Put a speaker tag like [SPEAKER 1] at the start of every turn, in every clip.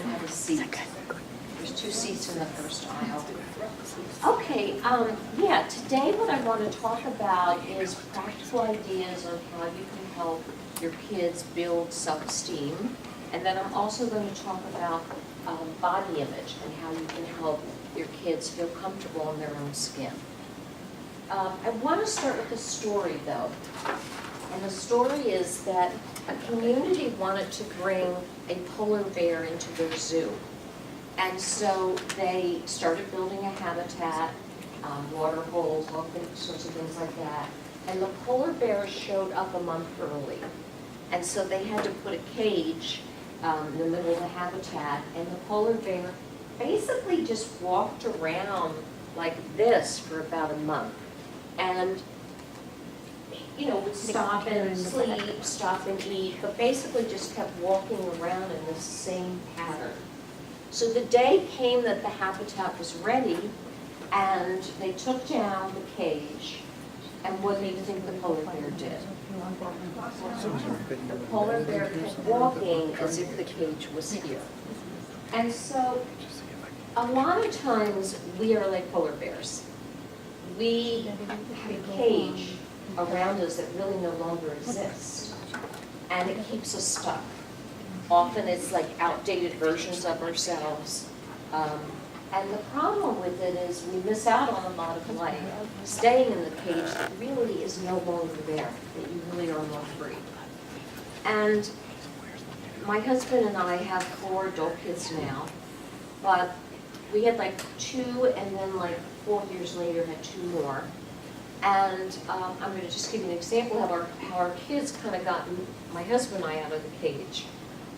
[SPEAKER 1] can have a seat. There's 2 seats in the first aisle. Okay, yeah, today what I want to talk about is practical ideas on how you can help your kids build self-esteem. And then I'm also going to talk about body image and how you can help your kids feel comfortable in their own skin. I want to start with a story though. And the story is that a community wanted to bring a polar bear into their zoo. And so they started building a habitat, water holes, all sorts of things like that. And the polar bear showed up a month early. And so they had to put a cage in the middle of the habitat, and the polar bear basically just walked around like this for about a month. And, you know, would stop and sleep, stop and eat, but basically just kept walking around in this same pattern. So the day came that the habitat was ready, and they took down the cage, and what do you think the polar bear did? The polar bear kept walking as if the cage was here. And so, a lot of times, we are like polar bears. We have a cage around us that really no longer exists, and it keeps us stuck. Often it's like outdated versions of ourselves. And the problem with it is we miss out on a lot of life, staying in the cage that really is no longer there, that you really are more free. And my husband and I have 4 adult kids now, but we had like 2, and then like 4 years later had 2 more. And I'm going to just give you an example of how our kids kind of got my husband and I out of the cage.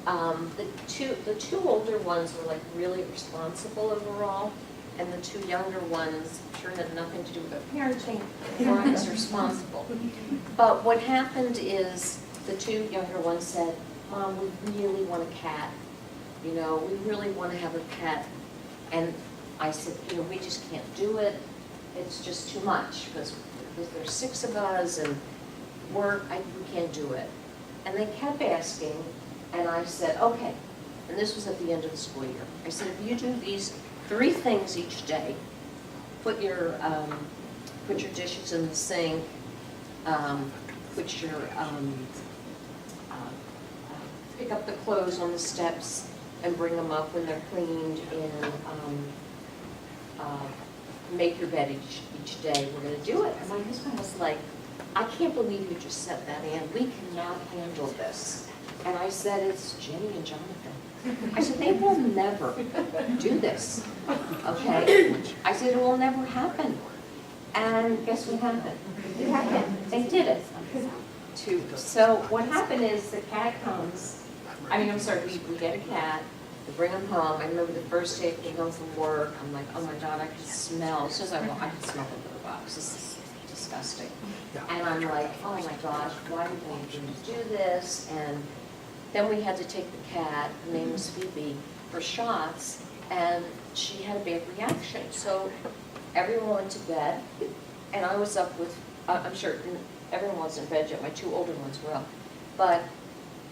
[SPEAKER 1] The two older ones were like really responsible overall, and the 2 younger ones sure had nothing to do with their parenting, weren't as responsible. But what happened is the 2 younger ones said, "Mom, we really want a cat. You know, we really want to have a pet." And I said, "You know, we just can't do it. It's just too much because there's 6 of us and we can't do it." And they kept asking. And I said, okay, and this was at the end of the school year. I said, if you do these 3 things each day, put your dishes in the sink, pick up the clothes on the steps and bring them up when they're cleaned, and make your bed each day, we're going to do it. And my husband was like, I can't believe you just said that, Ann. We cannot handle this. And I said, it's Jenny and Jonathan. I said, they will never do this, okay? I said, it will never happen. And guess what happened? It happened. They did it. So what happened is the cat comes, we get a cat, we bring him home. I remember the first day I came home from work, I'm like, oh my God, I can smell. As soon as I could smell the litter box. This is disgusting. And I'm like, oh my gosh, why did we do this? And then we had to take the cat, her name was Phoebe, for shots, and she had a bad reaction. So everyone went to bed, and I was up with, I'm sure everyone was in bed yet, my 2 older ones were up. But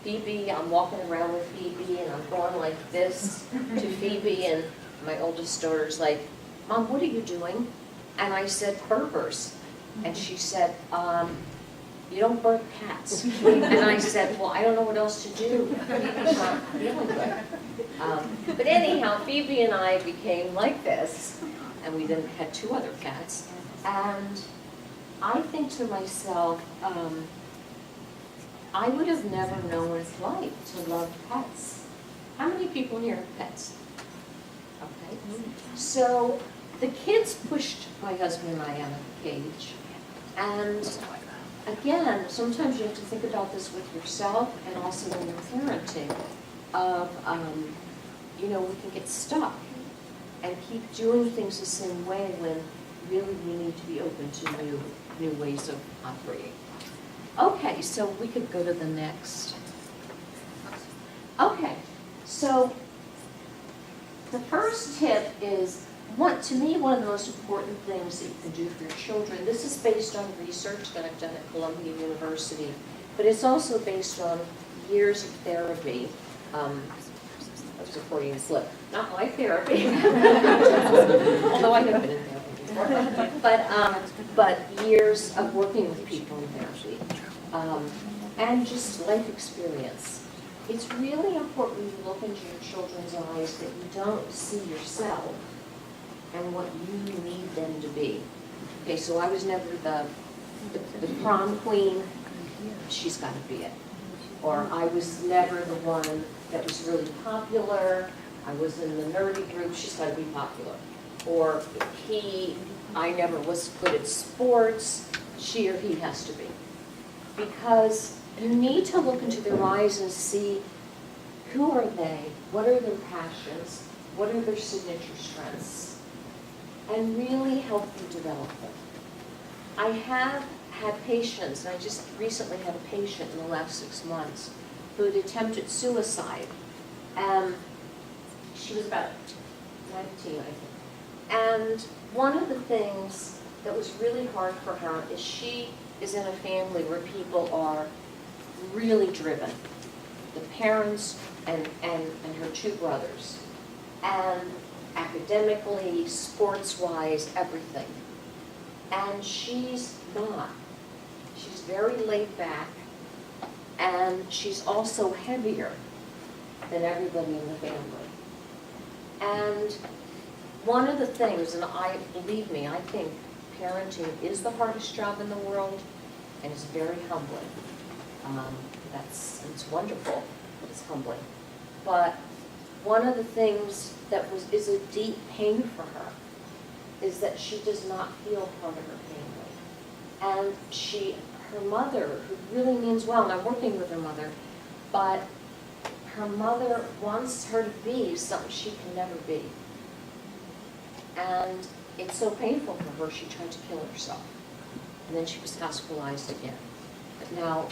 [SPEAKER 1] Phoebe, I'm walking around with Phoebe, and I'm going like this to Phoebe, and my oldest daughter's like, Mom, what are you doing? And I said, burpers. And she said, you don't burp cats. And I said, well, I don't know what else to do. Phoebe's not feeling good. But anyhow, Phoebe and I became like this, and we then had 2 other cats. And I think to myself, I would have never known what it's like to love pets. How many people here have pets? Okay. So the kids pushed my husband and I out of the cage. And again, sometimes you have to think about this with yourself and also when you're parenting of, you know, we can get stuck and keep doing things the same way when really we need to be open to new ways of operating. Okay, so we could go to the next. Okay, so the first tip is, to me, one of the most important things that you can do for your children. This is based on research that I've done at Columbia University, but it's also based on years of therapy. was a Freudian slip. Not my therapy, although I have been in therapy before. But years of working with people in therapy, and just life experience. It's really important when you look into your children's eyes that you don't see yourself and what you need them to be. Okay, so I was never the prom queen. She's got to be it. Or I was never the one that was really popular. I was in the nerdy group. She's got to be popular. Or I never was good at sports. She or he has to be. Because you need to look into their eyes and see who are they, what are their passions, what are their signature strengths, and really help them develop them. I have had patients, and I just recently had a patient in the last 6 months who had attempted suicide. She was about 19, I think. And one of the things that was really hard for her is she is in a family where people are really driven. The parents and her 2 brothers. And academically, sports-wise, everything. And she's not. She's very laid back, and she's also heavier than everybody in the family. And one of the things, and believe me, I think parenting is the hardest job in the world, and it's very humbling. It's wonderful, but it's humbling. But one of the things that is a deep pain for her is that she does not feel part of her family. And her mother, who really means well, and I'm working with her mother, but her mother wants her to be something she can never be. And it's so painful for her, she tried to kill herself. And then she was hospitalized again. But now,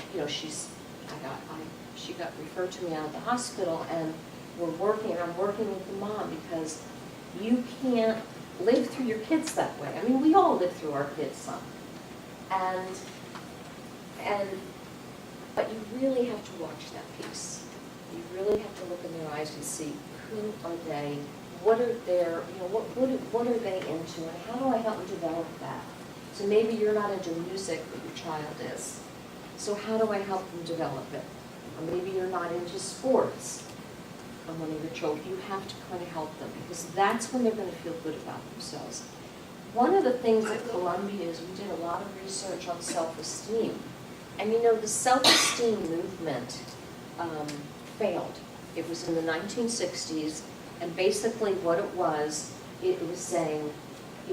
[SPEAKER 1] she got referred to me out of the hospital, and I'm working with the mom, because you can't live through your kids that way. I mean, we all live through our kids some. But you really have to watch that piece. You really have to look in their eyes and see who are they, what are their, what are they into, and how do I help them develop that? So maybe you're not into music, but your child is. So how do I help them develop it? Or maybe you're not into sports, or one of your children. You have to kind of help them, because that's when they're going to feel good about themselves. One of the things at Columbia is we did a lot of research on self-esteem. And the self-esteem movement failed. It was in the 1960s, and basically what it was saying,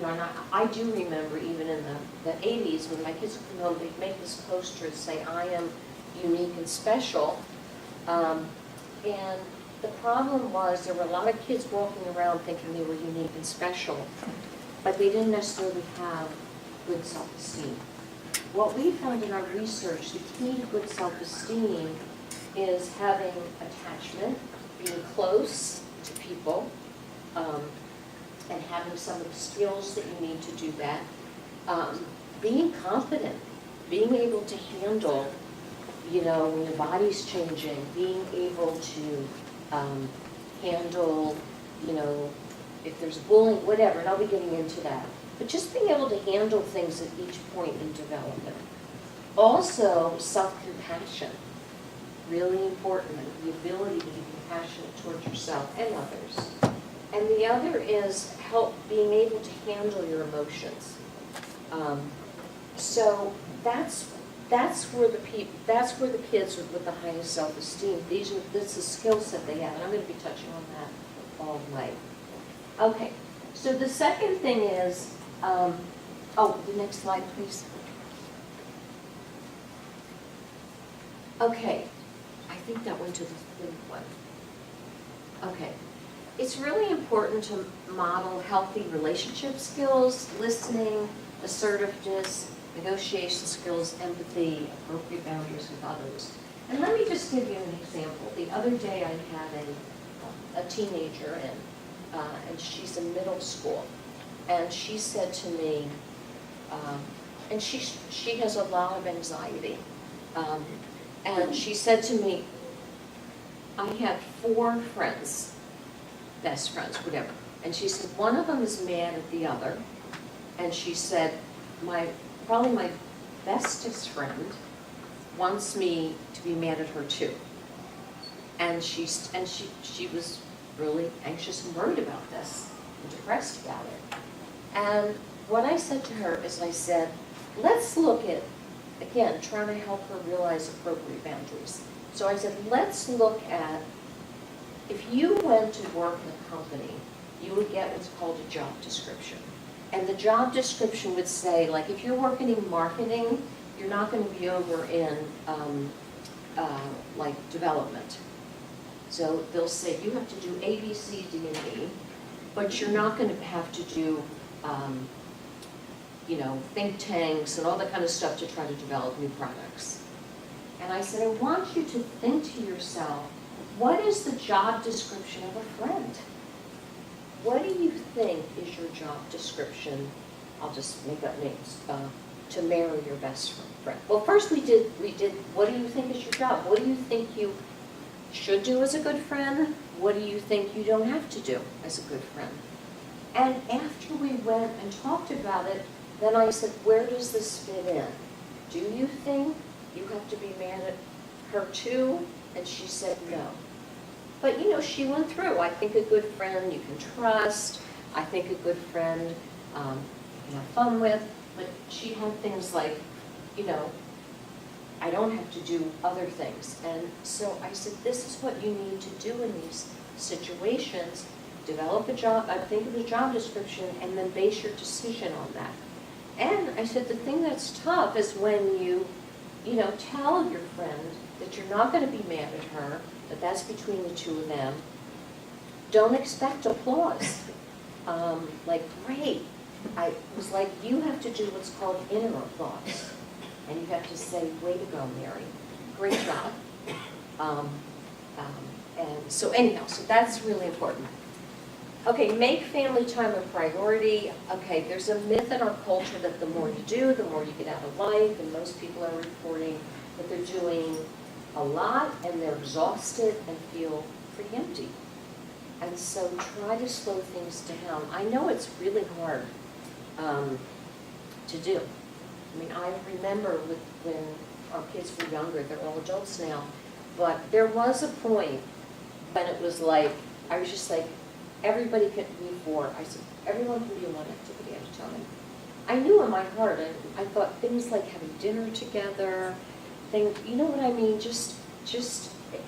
[SPEAKER 1] and I do remember even in the 80s when my kids would come home, they'd make this poster and say, I am unique and special. And the problem was there were a lot of kids walking around thinking they were unique and special, but they didn't necessarily have good self-esteem. What we found in our research, the key to good self-esteem is having attachment, being close to people, and having some of the skills that you need to do that. Being confident, being able to handle, when your body's changing, being able to handle, if there's bullying, whatever, and I'll be getting into that. But just being able to handle things at each point in development. Also, self-compassion, really important, the ability to be compassionate towards yourself and others. And the other is being able to handle your emotions. So that's where the kids with the highest self-esteem. This is the skill set they have, and I'm going to be touching on that all the way. Okay, so the second thing is, the next slide, please. Okay, I think that went to the third one. Okay, it's really important to model healthy relationship skills, listening, assertiveness, negotiation skills, empathy, appropriate boundaries with others. And let me just give you an example. The other day I had a teenager and she's in middle school, and she said to me, and she has a lot of anxiety, and she said to me, I had 4 friends best friends, whatever. And she said, one of them is mad at the other. And she said, probably my bestest friend wants me to be mad at her too. And she was really anxious and worried about this, and depressed about it. And what I said to her is I said, let's look at, again, trying to help her realize appropriate boundaries. So I said, let's look at, if you went to work in a company, you would get what's called a job description. And the job description would say, like, if you're working in marketing, you're not going to be over in, like, development. So they'll say, you have to do A, B, C, D, and E, but you're not going to have to do, you know, think tanks and all that kind of stuff to try to develop new products. And I said, I want you to think to yourself, what is the job description of a friend? What do you think is your job description? I'll just make up names, to marry your best friend. Well, first we did, what do you think is your job? What do you think you should do as a good friend? What do you think you don't have to do as a good friend? And after we went and talked about it, then I said, where does this fit in? Do you think you have to be mad at her too? And she said no. But you know, she went through, I think a good friend you can trust, I think a good friend you can have fun with, but she had things like, you know, I don't have to do other things. And so I said, this is what you need to do in these situations. Develop a job, think of a job description, and then base your decision on that. And I said, the thing that's tough is when you know, tell your friend that you're not going to be mad at her, that that's between the two of them. Don't expect applause. Like, great. I was like, you have to do what's called inner applause. And you have to say, way to go, Mary. Great job. And so anyhow, so that's really important. Okay, make family time a priority. Okay, there's a myth in our culture that the more you do, the more you get out of life, and most people are reporting that they're doing a lot and they're exhausted and feel pretty empty. And so try to slow things down. I know it's really hard to do. I mean, I remember when our kids were younger, they're all adults now, but there was a point when it was like, I was just like, everybody could be for, I said, everyone can be in one activity at a time. I knew in my heart, I thought things like having dinner together, things, you know what I mean, just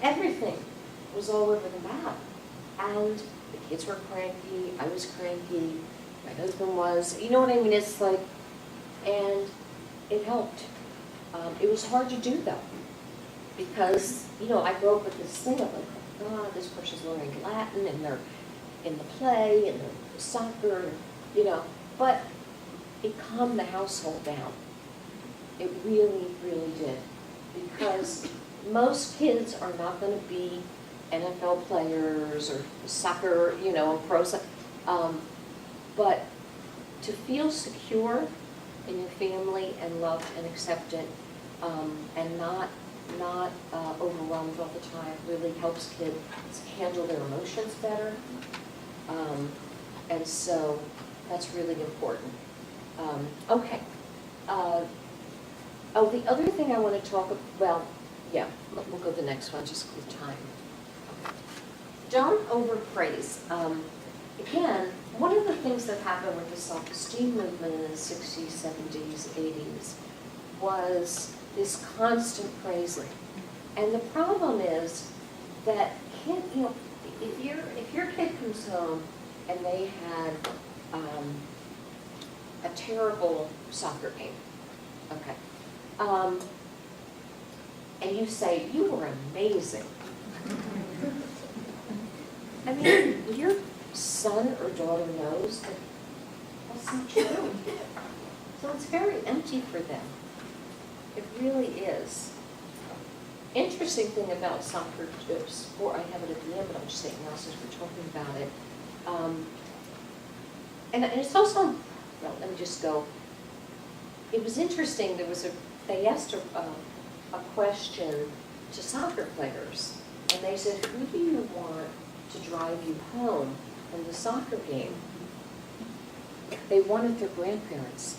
[SPEAKER 1] everything was all over the map. And the kids were cranky, I was cranky, my husband was, you know what I mean, it's like, and it helped. It was hard to do though, because, you know, I grew up with this thing of like, oh God, this person's learning Latin and they're in the play and the soccer, you know, but it calmed the household down. It really, really did. Because most kids are not going to be NFL players or soccer, you know, pro soccer. But to feel secure in your family and loved and accepted and not overwhelmed all the time really helps kids handle their emotions better. And so that's really important. Okay. Oh, the other thing I want to talk about, well, yeah, we'll go to the next one, just with time. Don't overpraise. Again, one of the things that happened with the self-esteem movement in the 60s, 70s, 80s was this constant praising. And the problem is that kid, you know, if your kid comes home and they had a terrible soccer game, okay, and you say, you were amazing. I mean, your son or daughter knows that that's not true. So it's very empty for them. It really is. Interesting thing about soccer sport, I have it at the end, but I'm just saying now since we're talking about it. And it's also, well, let me just go. It was interesting, they asked a question to soccer players, and they said, who do you want to drive you home from the soccer game, they wanted their grandparents.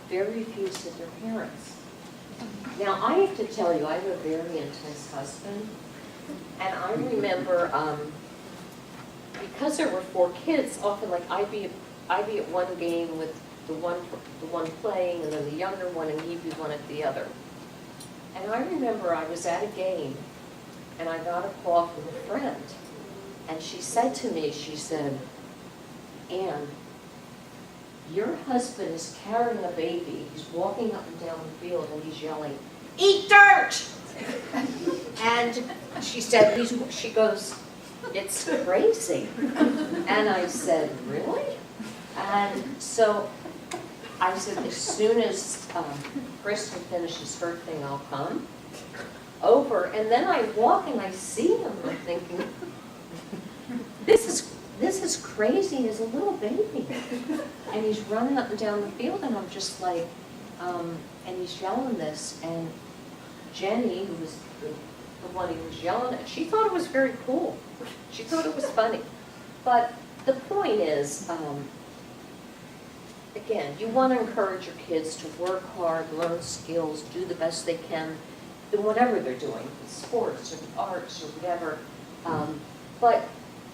[SPEAKER 1] Very few said their parents. Now, I have to tell you, I have a very intense husband, and I remember, because there were 4 kids, often like I'd be at one game with the one playing, and then the younger one, and he'd be one at the other. And I remember I was at a game, and I got a call from a friend, and she said to me, she said, "Ann, your husband is carrying a baby. He's walking up and down the field, and he's yelling, 'Eat dirt!'" And she said, she goes, "It's crazy." And I said, "Really?" And so I said, as soon as Kristen finishes her thing, I'll come over. And then I walk and I see him, and I'm thinking, this is crazy. He's a little baby. And he's running up and down the field, and I'm just like, and he's yelling this. And Jenny, who was the one he was yelling at, she thought it was very cool. She thought it was funny. But the point is, again, you want to encourage your kids to work hard, learn skills, do the best they can in whatever they're doing, the sports or the arts or whatever. But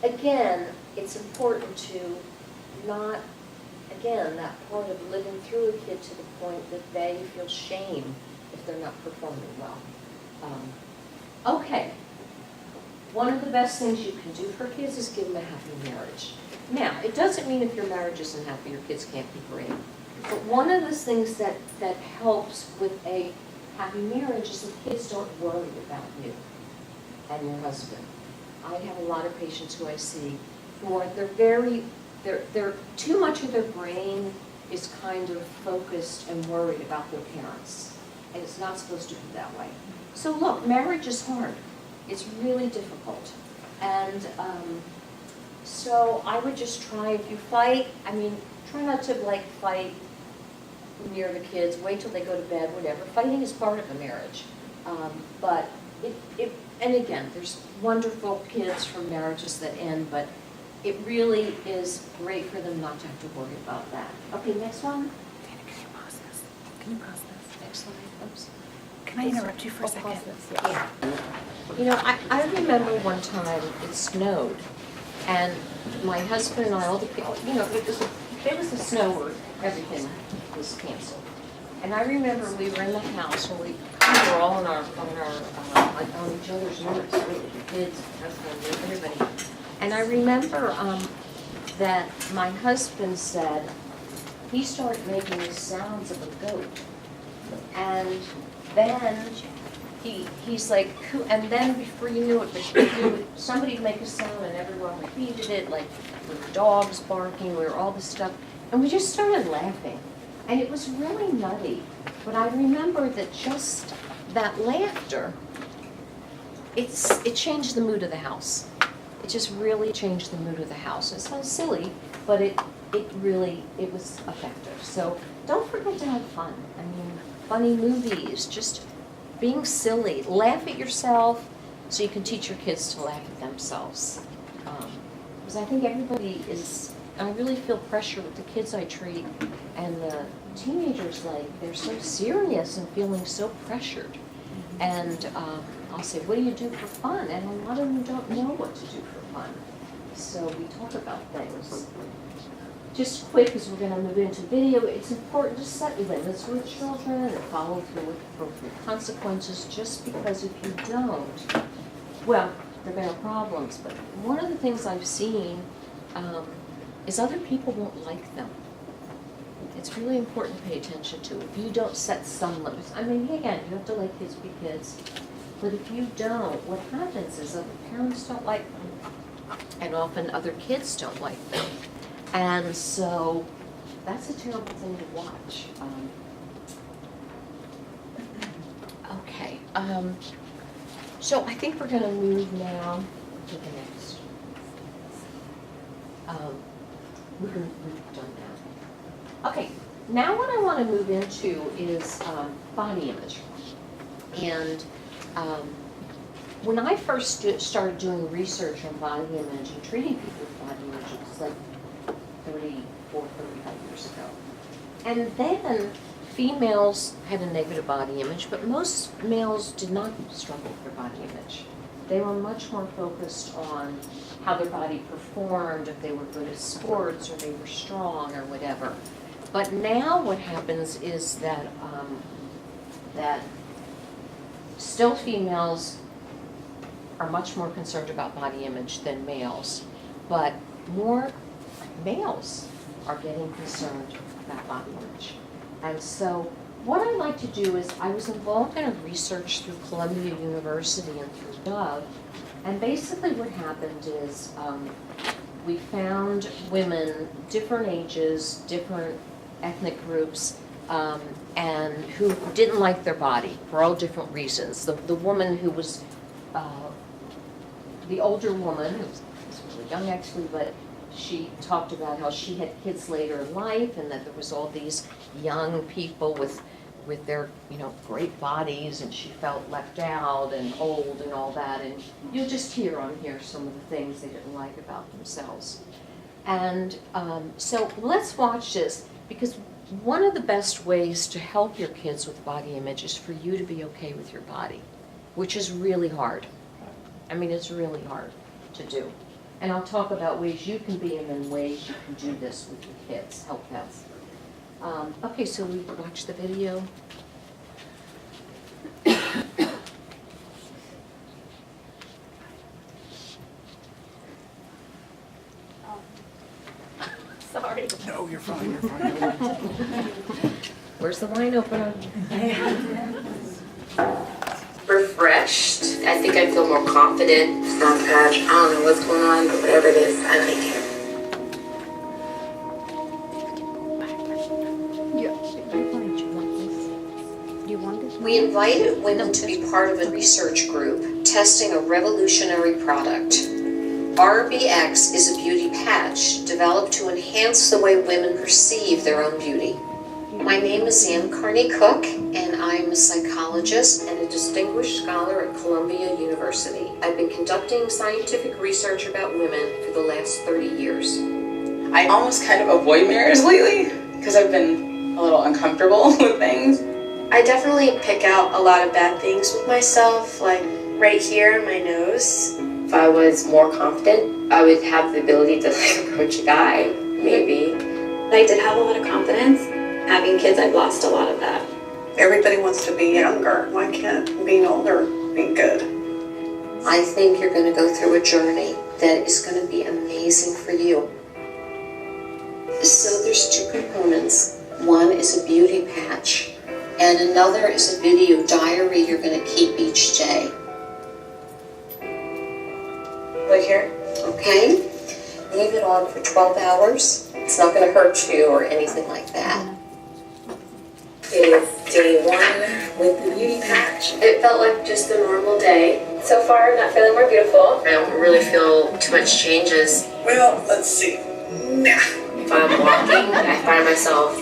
[SPEAKER 1] again, it's important to not, again, that part of living through a kid to the point that they feel shame if they're not performing well. Okay, one of the best things you can do for kids is give them a happy marriage. Now, it doesn't mean if your marriage isn't happy, your kids can't be great. But one of the things that helps with a happy marriage is that kids don't worry about you and your husband. I have a lot of patients who I see who are, they're too much of their brain is kind of focused and worried about their parents. And it's not supposed to be that way. So look, marriage is hard. It's really difficult. And so I would just try, if you fight, try not to like fight near the kids, wait till they go to bed, whatever. Fighting is part of a marriage. But and again, there's wonderful kids from marriages that end, but it really is great for them not to have to worry about that. Okay, next one.
[SPEAKER 2] Dana, can you pause this? Can you pause this?
[SPEAKER 1] Next slide. Oops.
[SPEAKER 2] Can I interrupt you for a second?
[SPEAKER 1] Yeah. You know, I remember one time it snowed, and my husband and I, all the people, you know, there was a snow where everything was canceled. And I remember we were in the house, and we were all on each other's nerves, really, the kids, the husband, everybody. And I remember that my husband said, he started making the sounds of a goat. And then he's like, and then before you knew it, somebody would make a sound and everyone repeated it, like with dogs barking, or all this stuff. And we just started laughing. And it was really nutty. But I remember that just that laughter, it changed the mood of the house. It just really changed the mood of the house. It sounds silly, but it was effective. So don't forget to have fun. I mean, funny movies, just being silly. Laugh at yourself so you can teach your kids to laugh at themselves. Because I think everybody is, I really feel pressure with the kids I treat and the teenagers, like they're so serious and feeling so pressured. And I'll say, what do you do for fun? And a lot of them don't know what to do for fun. So we talk about things. Just quick, because we're going to move into video, it's important to set limits with children and follow through with appropriate consequences, just because if you don't, well, there are going to be problems. But one of the things I've seen is other people won't like them. It's really important to pay attention to. If you don't set some limits, I mean, again, you have to let kids be kids, but if you don't, what happens is other parents don't like them, and often other kids don't like them. And so that's a terrible thing to watch. Okay, so I think we're going to move now to the next. We've done that. Okay, now what I want to move into is body image. And when I first started doing research on body image and treating people with body image, it was like 34, 35 years ago. And then females had a negative body image, but most males did not struggle with their body image. They were much more focused on how their body performed, if they were good at sports or they were strong or whatever. But now what happens is that that still females are much more concerned about body image than males, but more males are getting concerned about body image. And so what I like to do is, I was involved in a research through Columbia University and through Dove, and basically what happened is we found women, different ages, different ethnic groups, and who didn't like their body for all different reasons. The woman who was, the older woman, who was really young actually, but she talked about how she had kids later in life and that there was all these young people with their, great bodies, and she felt left out and old and all that. And you'll just hear on here some of the things they didn't like about themselves. And so let's watch this, because one of the best ways to help your kids with body image is for you to be okay with your body, which is really hard. I mean, it's really hard to do. And I'll talk about ways you can be and then ways you can do this with your kids, help them. Okay, so we watch the video.
[SPEAKER 2] Sorry.
[SPEAKER 3] No, you're fine, you're fine.
[SPEAKER 1] Where's the wine opener?
[SPEAKER 4] Refreshed. I think I feel more confident. It's not patch. I don't know what's going on, but whatever it is, I like it. We invited women to be part of a research group testing a revolutionary product. RBX is a beauty patch developed to enhance the way women perceive their own beauty. My name is Ann Carney Cook, and I'm a psychologist and a distinguished scholar at Columbia University. I've been conducting scientific research about women for the last 30 years.
[SPEAKER 5] I almost kind of avoid mirrors lately because I've been a little uncomfortable with things.
[SPEAKER 6] I definitely pick out a lot of bad things with myself, like right here on my nose.
[SPEAKER 4] If I was more confident, I would have the ability to approach a guy, maybe.
[SPEAKER 6] I did have a lot of confidence. Having kids, I've lost a lot of that.
[SPEAKER 7] Everybody wants to be younger. Why can't being older be good?
[SPEAKER 4] I think you're going to go through a journey that is going to be amazing for you. So there's two components. One is a beauty patch, and another is a video diary you're going to keep each day.
[SPEAKER 6] Right here?
[SPEAKER 4] Okay? Leave it on for 12 hours. It's not going to hurt you or anything like that. It is day 1 with the beauty patch.
[SPEAKER 6] It felt like just a normal day. So far, I'm not feeling more beautiful.
[SPEAKER 4] I don't really feel too much changes.
[SPEAKER 7] Well, let's see. Nah.
[SPEAKER 4] If I'm walking, I find myself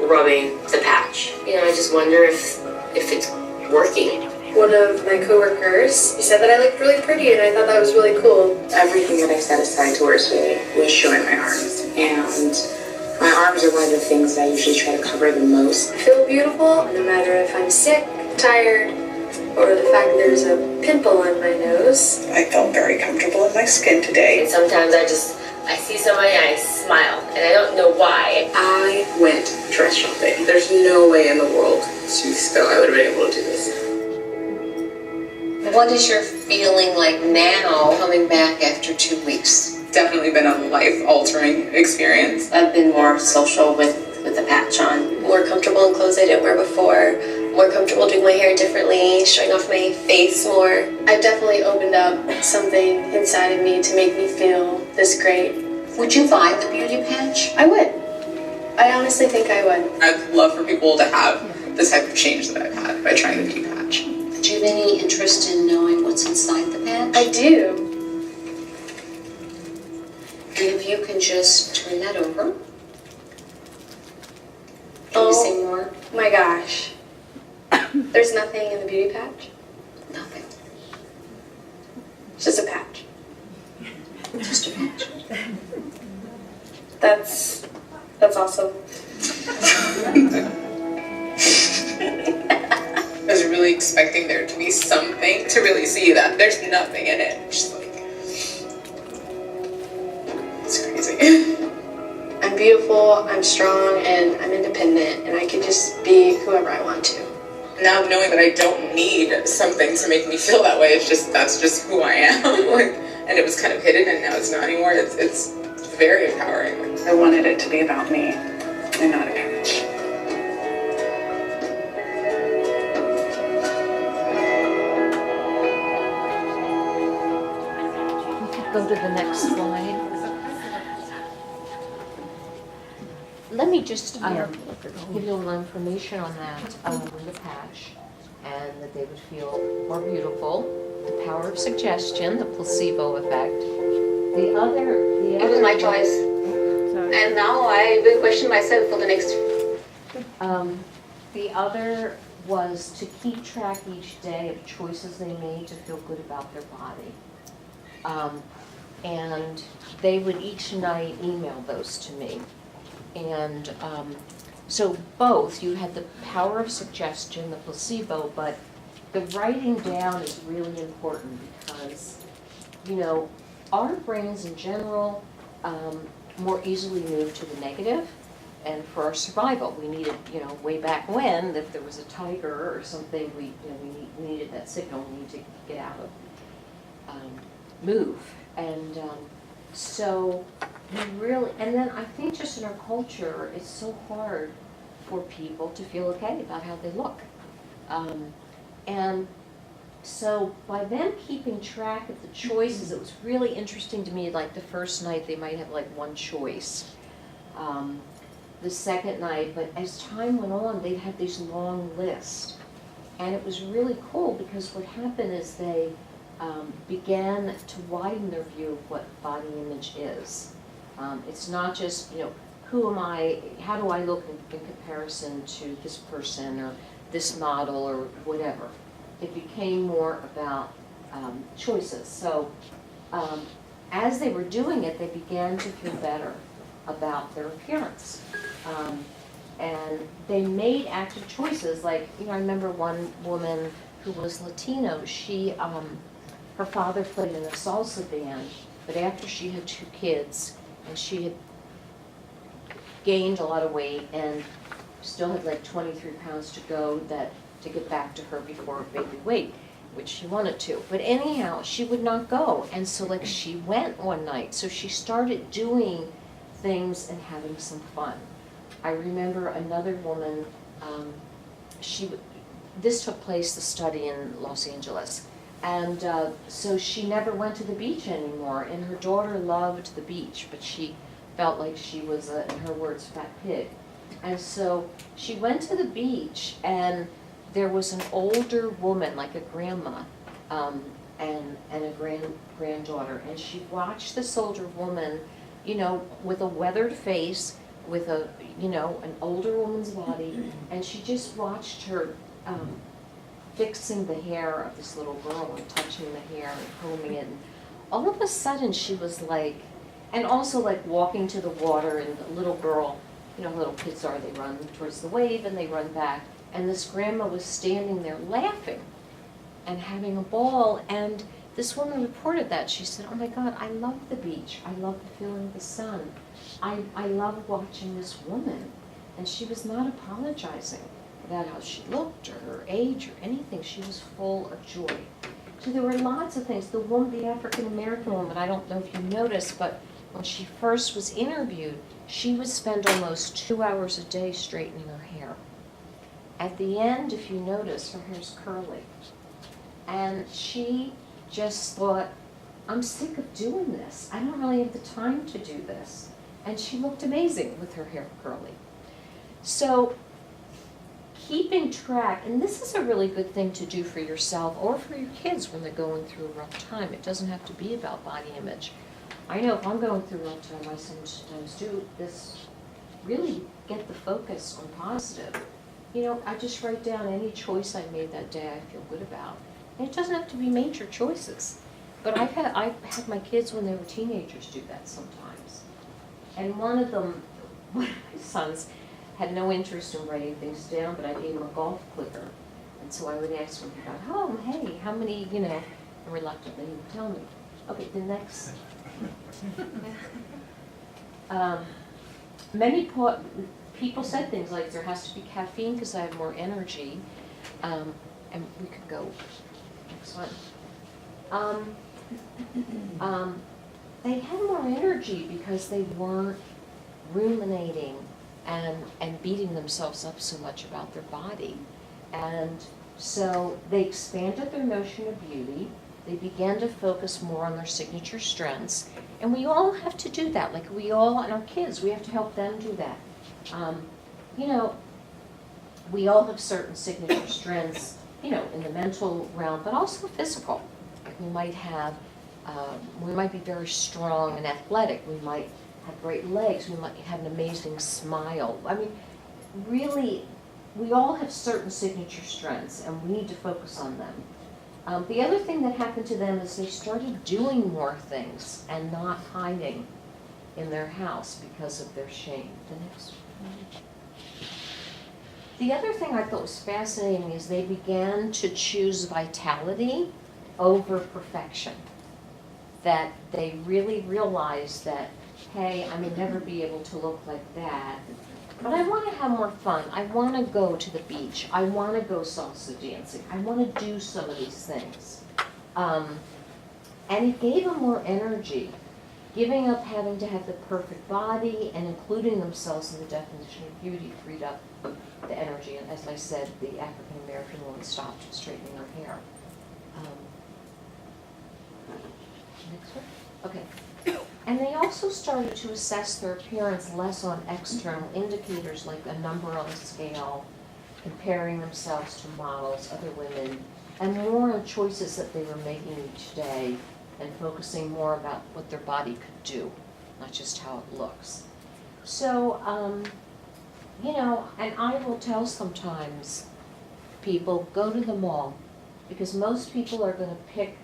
[SPEAKER 4] rubbing the patch. I just wonder if it's working.
[SPEAKER 6] One of my coworkers, he said that I looked really pretty, and I thought that was really cool.
[SPEAKER 5] Everything that I set aside towards me was showing my arms. And my arms are one of the things that I usually try to cover the most.
[SPEAKER 6] I feel beautiful, no matter if I'm sick, tired, or the fact there's a pimple on my nose.
[SPEAKER 7] I felt very comfortable in my skin today.
[SPEAKER 4] And sometimes I see somebody and I smile, and I don't know why.
[SPEAKER 5] I went dress shopping. There's no way in the world I would have been able to do this.
[SPEAKER 4] What is your feeling like now, coming back after 2 weeks?
[SPEAKER 5] Definitely been a life-altering experience.
[SPEAKER 4] I've been more social with the patch on.
[SPEAKER 6] More comfortable in clothes I didn't wear before. More comfortable doing my hair differently, showing off my face more. I've definitely opened up something inside of me to make me feel this great.
[SPEAKER 4] Would you buy the beauty patch?
[SPEAKER 6] I would. I honestly think I would.
[SPEAKER 5] I'd love for people to have the type of change that I've had by trying the beauty patch.
[SPEAKER 4] Do you have any interest in knowing what's inside the patch?
[SPEAKER 6] I do.
[SPEAKER 4] And if you can just turn that over. Can
[SPEAKER 6] Oh.
[SPEAKER 4] you say more?
[SPEAKER 6] My gosh. There's nothing in the beauty patch?
[SPEAKER 4] Nothing.
[SPEAKER 5] Just imagine.
[SPEAKER 6] That's awesome.
[SPEAKER 3] I was really expecting there to be something to really see that. There's nothing in it. Just like, it's crazy.
[SPEAKER 6] I'm beautiful, I'm strong, and I'm independent, and I can just be whoever I want to.
[SPEAKER 3] Now knowing that I don't need something to make me feel that way, it's just, that's just who I am. Like, and it was kind of hidden and now it's not anymore. It's very empowering.
[SPEAKER 7] I wanted it to be about me and not a patch.
[SPEAKER 1] We could go to the next slide. Let me just give you a little information on that, the patch, and that they would feel more beautiful, the power of suggestion, the placebo effect. The other
[SPEAKER 6] It was my choice. And now I will question myself for the next.
[SPEAKER 1] The other was to keep track each day of choices they made to feel good about their body. And they would each night email those to me. And so both, you had the power of suggestion, the placebo, but the writing down is really important because, you know, our brains in general more easily move to the negative. And for our survival, we needed, you know, way back when, if there was a tiger or something, we needed that signal, we needed to get out of, move. And so we really, and then I think just in our culture, it's so hard for people to feel okay about how they look. And so by them keeping track of the choices, it was really interesting to me, like the first night they might have like one choice. The second night, but as time went on, they'd have these long lists. And it was really cool because what happened is they began to widen their view of what body image is. It's not just, you know, who am I, how do I look in comparison to this person or this model or whatever. It became more about choices. So as they were doing it, they began to feel better about their appearance. And they made active choices. Like, you know, I remember one woman who was Latino, she, her father played in a salsa band, but after she had 2 kids, and she had gained a lot of weight and still had like 23 pounds to go to get back to her before baby weight, which she wanted to. But anyhow, she would not go. And so like she went one night. So she started doing things and having some fun. I remember another woman, this took place, the study in Los Angeles. And so she never went to the beach anymore. And her daughter loved the beach, but she felt like she was, in her words, fat pig. And so she went to the beach, and there was an older woman, like a grandma, and a granddaughter. And she watched this older woman, you know, with a weathered face, with a, you know, an older woman's body, and she just watched her fixing the hair of this little girl and touching the hair and combing it. And all of a sudden she was like, and also like walking to the water, and the little girl, you know, little kids are, they run towards the wave and they run back. And this grandma was standing there laughing and having a ball. And this woman reported that. She said, oh my God, I love the beach. I love the feeling of the sun. I love watching this woman. And she was not apologizing about how she looked or her age or anything. She was full of joy. So there were lots of things. The woman, the African-American woman, I don't know if you noticed, but when she first was interviewed, she would spend almost 2 hours a day straightening her hair. At the end, if you notice, her hair's curly. And she just thought, I'm sick of doing this. I don't really have the time to do this. And she looked amazing with her hair curly. So keeping track, and this is a really good thing to do for yourself or for your kids when they're going through a rough time. It doesn't have to be about body image. I know if I'm going through a rough time, I sometimes do this, really get the focus on positive. You know, I just write down any choice I made that day I feel good about. And it doesn't have to be major choices. But I've had my kids when they were teenagers do that sometimes. And one of them, one of my sons, had no interest in writing things down, but I gave him a golf clicker. And so I would ask when he got home, hey, how many, and reluctantly he would tell me. Okay, the next. Many people said things like, there has to be caffeine because I have more energy. And we could go, next one. They had more energy because they weren't ruminating and beating themselves up so much about their body. And so they expanded their notion of beauty. They began to focus more on their signature strengths. And we all have to do that. Like we all, and our kids, we have to help them do that. We all have certain signature strengths, in the mental realm, but also physical. We might be very strong and athletic. We might have great legs. We might have an amazing smile. I mean, really, we all have certain signature strengths, and we need to focus on them. The other thing that happened to them is they started doing more things and not hiding in their house because of their shame. The next one. The other thing I thought was fascinating is they began to choose vitality over perfection. That they really realized that, hey, I may never be able to look like that, but I want to have more fun. I want to go to the beach. I want to go salsa dancing. I want to do some of these things. And it gave them more energy. Giving up having to have the perfect body and including themselves in the definition of beauty freed up the energy. And as I said, the African American woman stopped straightening her hair. Next one. Okay. And they also started to assess their appearance less on external indicators like a number on a scale, comparing themselves to models, other women, and more on choices that they were making each day and focusing more about what their body could do, not just how it looks. So, and I will tell sometimes people, go to the mall, because most people are going to pick,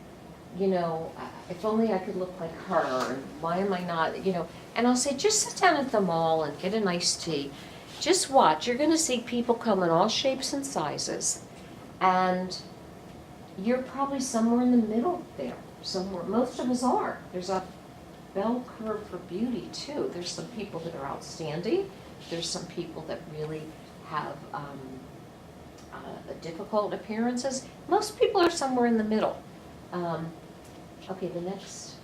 [SPEAKER 1] if only I could look like her, and why am I not, and I'll say, just sit down at the mall and get an iced tea. Just watch. You're going to see people come in all shapes and sizes, and you're probably somewhere in the middle there. Somewhere, most of us are. There's a bell curve for beauty too. There's some people that are outstanding. There's some people that really have difficult appearances. Most people are somewhere in the middle. Okay, the next.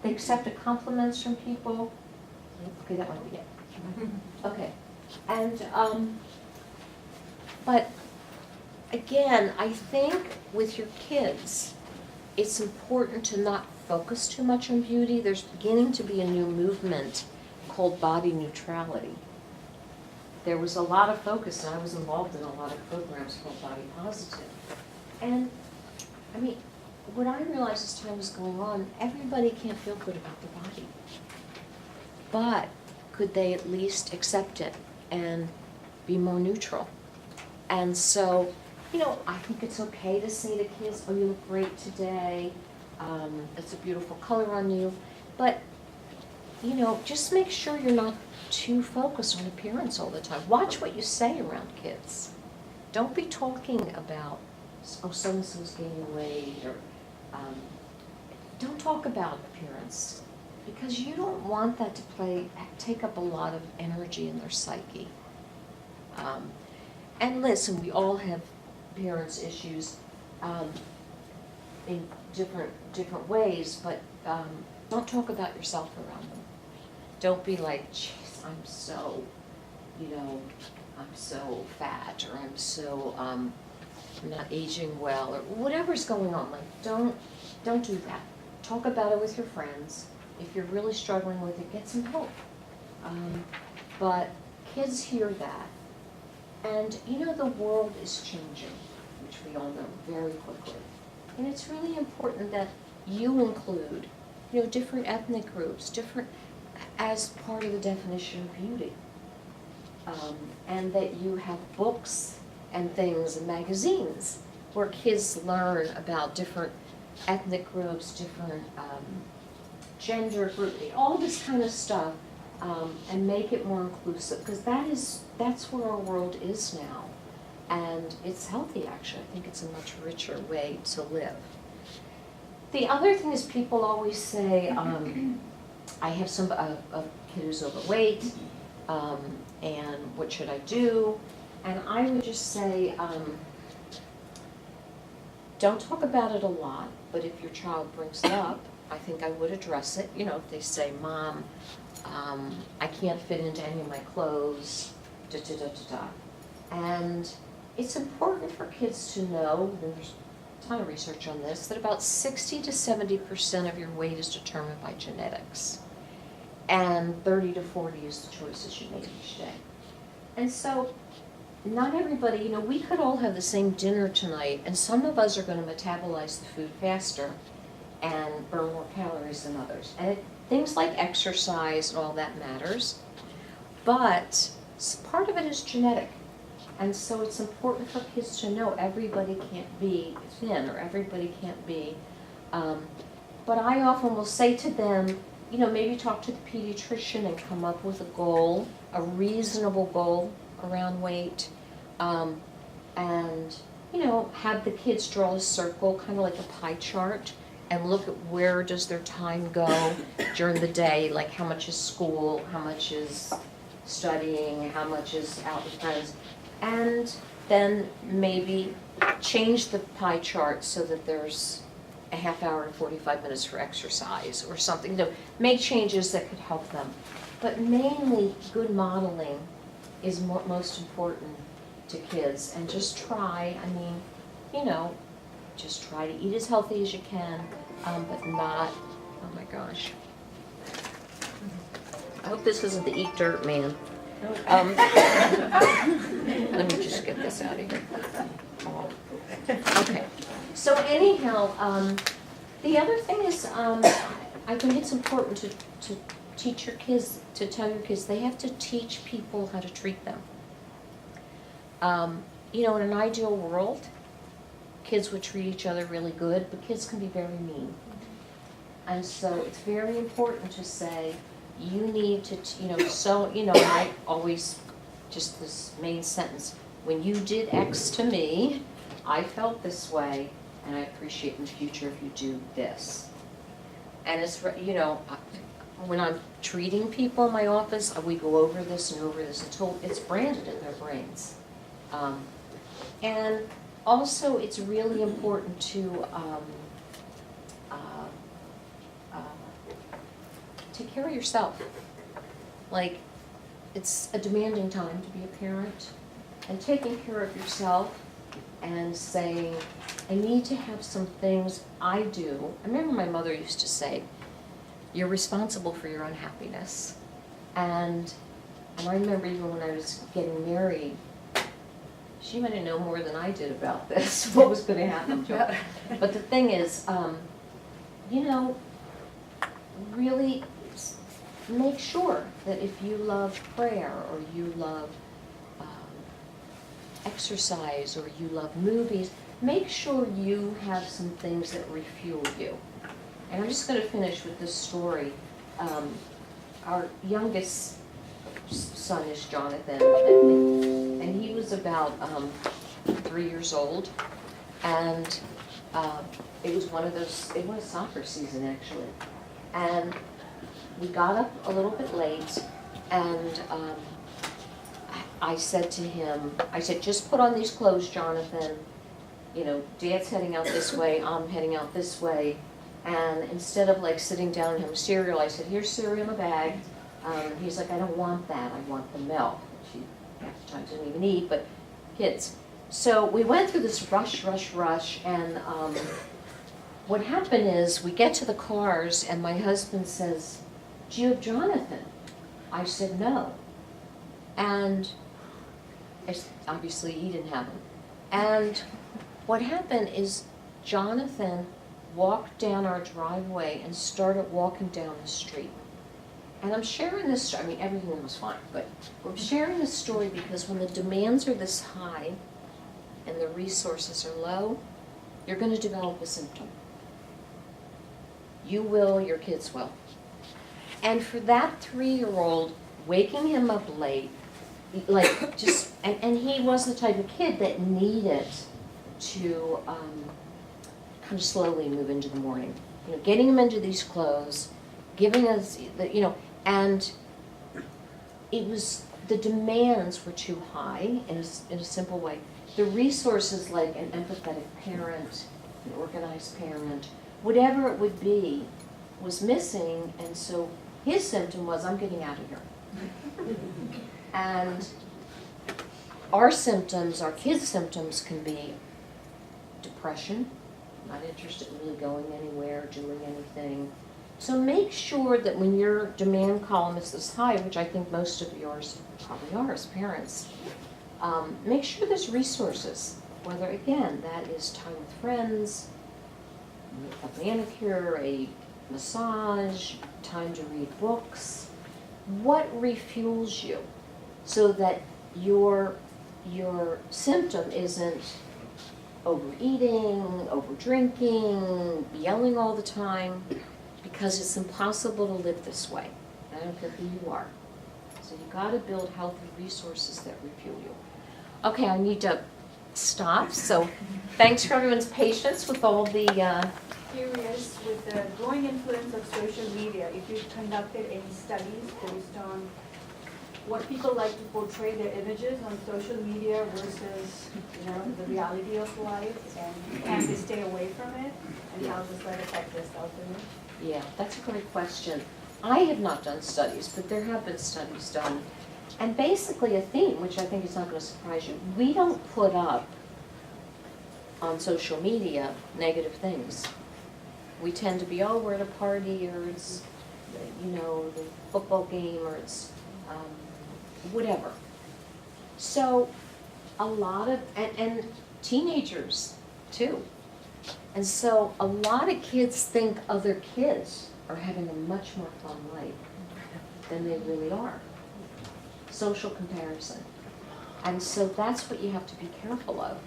[SPEAKER 1] They accepted compliments from people. Okay, that one we get. Okay, and but again, I think with your kids, it's important to not focus too much on beauty. There's beginning to be a new movement called body neutrality. There was a lot of focus, and I was involved in a lot of programs called Body Positive. And, I mean, what I realized as time was going on, everybody can't feel good about their body. But could they at least accept it and be more neutral? And so, I think it's okay to say to kids, oh, you look great today. It's a beautiful color on you. But, just make sure you're not too focused on appearance all the time. Watch what you say around kids. Don't be talking about, oh, so-and-so's gaining weight, or don't talk about appearance, because you don't want that to take up a lot of energy in their psyche. And listen, we all have appearance issues in different ways, but don't talk about yourself around them. Don't be like, geez, I'm so fat, or I'm so I'm not aging well, or whatever's going on. Like, don't do that. Talk about it with your friends. If you're really struggling with it, get some help. But kids hear that. And the world is changing, which we all know very quickly. And it's really important that you include, different ethnic groups, as part of the definition of beauty. And that you have books and things and magazines where kids learn about different ethnic groups, different gender groups, all this kind of stuff, and make it more inclusive, because that's where our world is now. And it's healthy, actually. I think it's a much richer way to live. The other thing is people always say, I have a kid who's overweight, and what should I do? And I would just say, don't talk about it a lot, but if your child brings it up, I think I would address it. You know, if they say, Mom, I can't fit into any of my clothes, da-da-da-da-da. And it's important for kids to know, and there's a ton of research on this, that about 60 to 70% of your weight is determined by genetics. And 30 to 40 is the choices you make each day. And so, not everybody, you know, we could all have the same dinner tonight, and some of us are going to metabolize the food faster and burn more calories than others. And things like exercise and all that matters, but part of it is genetic. And so it's important for kids to know everybody can't be thin, or everybody can't be, but I often will say to them, you know, maybe talk to the pediatrician and come up with a goal, a reasonable goal around weight, and, you know, have the kids draw a circle, kind of like a pie chart, and look at where does their time go during the day, like how much is school, how much is studying, how much is out with friends, and then maybe change the pie chart so that there's a half hour and 45 minutes for exercise or something. You know, make changes that could help them. But mainly, good modeling is most important to kids. And just try, I mean, you know, just try to eat as healthy as you can, but not, oh my gosh. I hope this isn't the eat dirt man. Let me just get this out of here. Okay. So anyhow, the other thing is, I think it's important to teach your kids, to tell your kids, they have to teach people how to treat them. You know, in an ideal world, kids would treat each other really good, but kids can be very mean. And so it's very important to say, you need to, you know, so, you know, I always, just this main sentence, when you did X to me, I felt this way, and I appreciate in the future if you do this. And it's, you know, when I'm treating people in my office, we go over this and over this until it's branded in their brains. And also, it's really important to take care of yourself. Like, it's a demanding time to be a parent, and taking care of yourself and saying, I need to have some things I do. I remember my mother used to say, you're responsible for your own happiness. And I remember even when I was getting married, she might have known more than I did about this, what was going to happen to her. But the thing is, you know, really make sure that if you love prayer, or you love exercise, or you love movies, make sure you have some things that refuel you. And I'm just going to finish with this story. Our youngest son is Jonathan, and he was about 3 years old, and it was it was soccer season actually, and we got up a little bit late, and I said to him, just put on these clothes, Jonathan. You know, Dad's heading out this way, I'm heading out this way. And instead of like sitting down and having cereal, I said, here's cereal in a bag. He's like, I don't want that, I want the milk. Which he half the time didn't even eat, but kids. So we went through this rush, and what happened is we get to the cars, and my husband says, do you have Jonathan? I said, no. And obviously he didn't have him. And what happened is Jonathan walked down our driveway and started walking down the street. And I'm sharing this story, I mean, everything was fine, but I'm sharing this story because when the demands are this high and the resources are low, you're going to develop a symptom. You will, your kids will. And for that 3-year-old, waking him up late, like just, and he was the type of kid that needed to kind of slowly move into the morning. You know, getting him into these clothes, giving us, you know, and it was, the demands were too high in a simple way. The resources like an empathetic parent, an organized parent, whatever it would be, was missing, and so his symptom was, I'm getting out of here. And our symptoms, our kids' symptoms can be depression, not interested in really going anywhere, doing anything. So make sure that when your demand column is this high, which I think most of yours probably are as parents, make sure there's resources, whether, again, that is time with friends, a manicure, a massage, time to read books. What refuels you so that your symptom isn't overeating, overdrinking, yelling all the time, because it's impossible to live this way. I don't care who you are. So you gotta build healthy resources that refuel you. Okay, I need to stop, so thanks for everyone's patience with all the,
[SPEAKER 8] Curious, with the growing influence of social media, if you conducted any studies based on what people like to portray their images on social media versus, you know, the reality of life, and can they stay away from it, and how does that affect their self-image?
[SPEAKER 1] yeah, that's a great question. I have not done studies, but there have been studies done. And basically a theme, which I think is not gonna surprise you, we don't put up on social media negative things. We tend to be, oh, we're at a party, or it's, you know, the football game, or it's whatever. So a lot of, and teenagers too. And so a lot of kids think other kids are having a much more fun life than they really are. Social comparison. And so that's what you have to be careful of.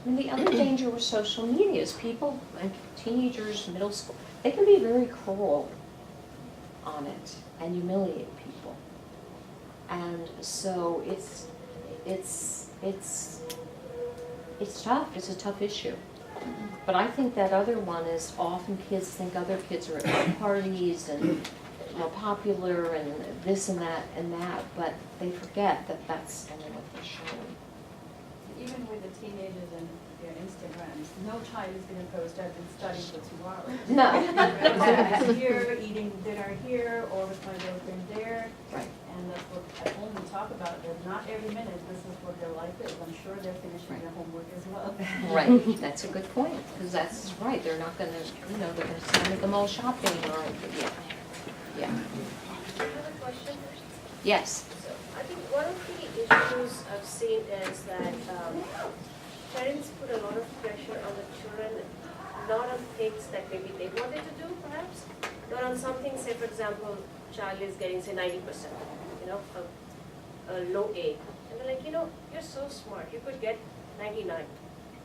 [SPEAKER 1] And the other danger with social media is people, like teenagers, middle school, they can be very cruel on it and humiliate people. And so it's tough, it's a tough issue. But I think that other one is often kids think other kids are at parties and more popular and this and that, but they forget that that's only what they're showing.
[SPEAKER 8] Even with the teenagers and their Instagrams, no child is going to post, I've been studying for 2 hours.
[SPEAKER 1] No.
[SPEAKER 8] I'm here, eating dinner here, or with my girlfriend there.
[SPEAKER 1] Right.
[SPEAKER 8] And that's what at home we talk about, that not every minute this is what their life is. I'm sure they're finishing their homework as well.
[SPEAKER 1] Right, that's a good point, because that's right, they're not gonna, you know, they're gonna send them all shopping or, yeah.
[SPEAKER 9] I have a question.
[SPEAKER 1] Yes.
[SPEAKER 9] So I think one of the issues I've seen is that parents put a lot of pressure on the children, not on things that maybe they wanted to do perhaps, but on something, say for example, child is getting say 90%, you know, a low A. And they're like, you know, you're so smart, you could get 99.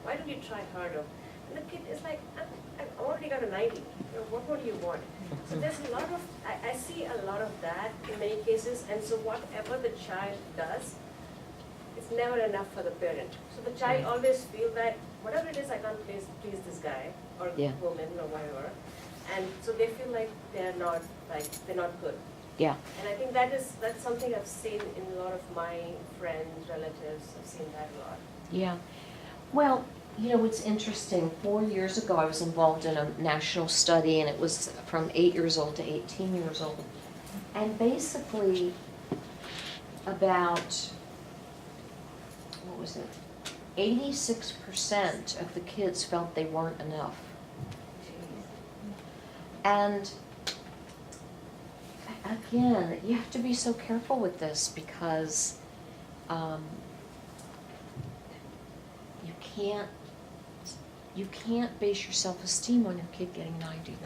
[SPEAKER 9] Why don't you try harder? And the kid is like, I've already got a 90. You know, what more do you want? So there's a lot of, I see a lot of that in many cases, and so whatever the child does, it's never enough for the parent. So the child always feels that whatever it is, I can't please this guy or woman or whatever. And so they feel like they're not good.
[SPEAKER 1] Yeah.
[SPEAKER 9] And I think that's something I've seen in a lot of my friends, relatives. I've seen that a lot.
[SPEAKER 1] Yeah. Well, you know, it's interesting. 4 years ago, I was involved in a national study, and it was from 8 years old to 18 years old. And basically, about, what was it? 86% of the kids felt they weren't enough. And again, you have to be so careful with this because you can't base your self-esteem on your kid getting 99.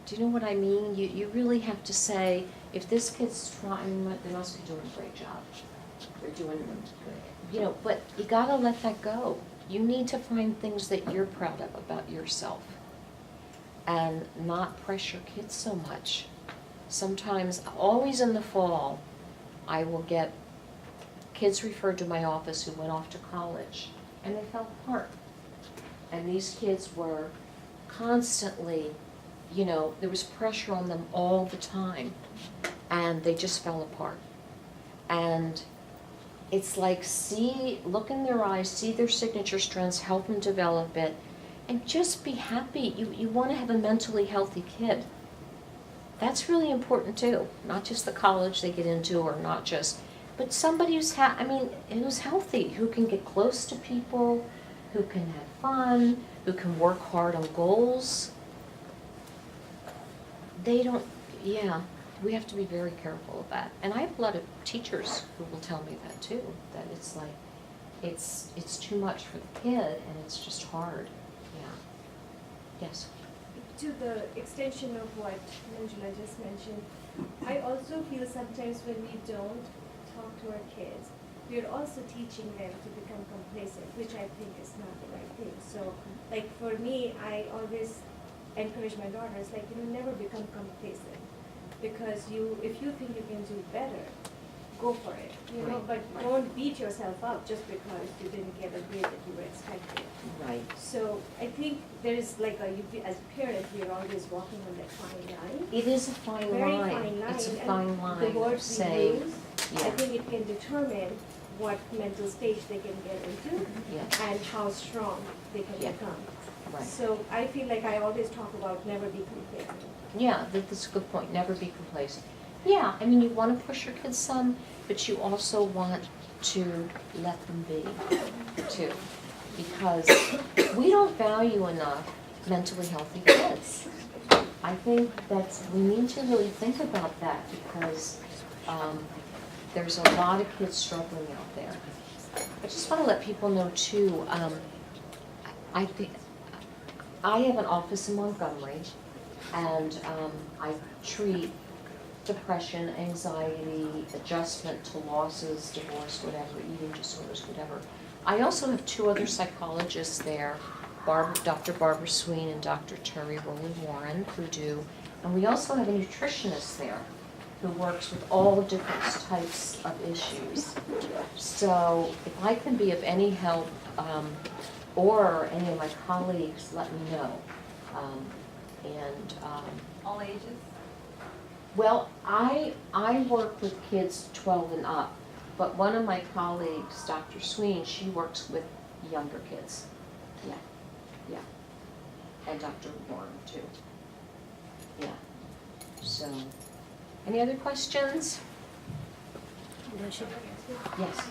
[SPEAKER 1] Do you know what I mean? You really have to say, if this kid's trying, they must be doing a great job. They're doing, you know, but you gotta let that go. You need to find things that you're proud of about yourself. and not pressure kids so much. Sometimes, always in the fall, I will get kids referred to my office who went off to college and they fell apart. And these kids were constantly, you know, there was pressure on them all the time and they just fell apart. And it's like, look in their eyes, see their signature strengths, help them develop it, and just be happy. You want to have a mentally healthy kid. That's really important too. Not just the college they get into, or not just, but somebody who's who's healthy, who can get close to people, who can have fun, who can work hard on goals. We have to be very careful of that. And I have a lot of teachers who will tell me that too, that it's like, it's too much for the kid and it's just hard. Yeah. Yes.
[SPEAKER 9] To the extension of what Manjula just mentioned, I also feel sometimes when we don't talk to our kids, we're also teaching them to become complacent, which I think is not the right thing. So, like for me, I always encourage my daughters, like, never become complacent. Because if you think you can do better, go for it,
[SPEAKER 1] Right.
[SPEAKER 9] but don't beat yourself up just because you didn't get a grade that you were expecting.
[SPEAKER 1] Right.
[SPEAKER 9] So I think there is like as a parent, we're always walking on that fine line.
[SPEAKER 1] It is a fine
[SPEAKER 9] Very
[SPEAKER 1] line.
[SPEAKER 9] fine line.
[SPEAKER 1] It's a
[SPEAKER 9] and
[SPEAKER 1] fine line.
[SPEAKER 9] The words we
[SPEAKER 1] Say,
[SPEAKER 9] use, I
[SPEAKER 1] yeah,
[SPEAKER 9] think it can determine what mental stage they can get into
[SPEAKER 1] yeah,
[SPEAKER 9] and how strong they can
[SPEAKER 1] Yeah.
[SPEAKER 9] become.
[SPEAKER 1] right.
[SPEAKER 9] So I feel like I always talk about never be complacent.
[SPEAKER 1] Yeah, that's a good point. Never be complacent. Yeah, I mean, you want to push your kids some, but you also want to let them be, too. Because we don't value enough mentally healthy kids. I think we need to really think about that because there's a lot of kids struggling out there. I just want to let people know, too, I think, I have an office in Montgomery, and I treat depression, anxiety, adjustment to losses, divorce, whatever, eating disorders, whatever. I also have two other psychologists there, Dr. Barbara Sween and Dr. Terry Rowley-Warren, who do, and we also have a nutritionist there who works with all different types of issues. So if I can be of any help, or any of my colleagues, let me know.
[SPEAKER 8] All ages?
[SPEAKER 1] Well, I work with kids 12 and up, but one of my colleagues, Dr. Sween, she works with younger kids. Yeah. And Dr. Warren too. Yeah. So, any other questions? Yes.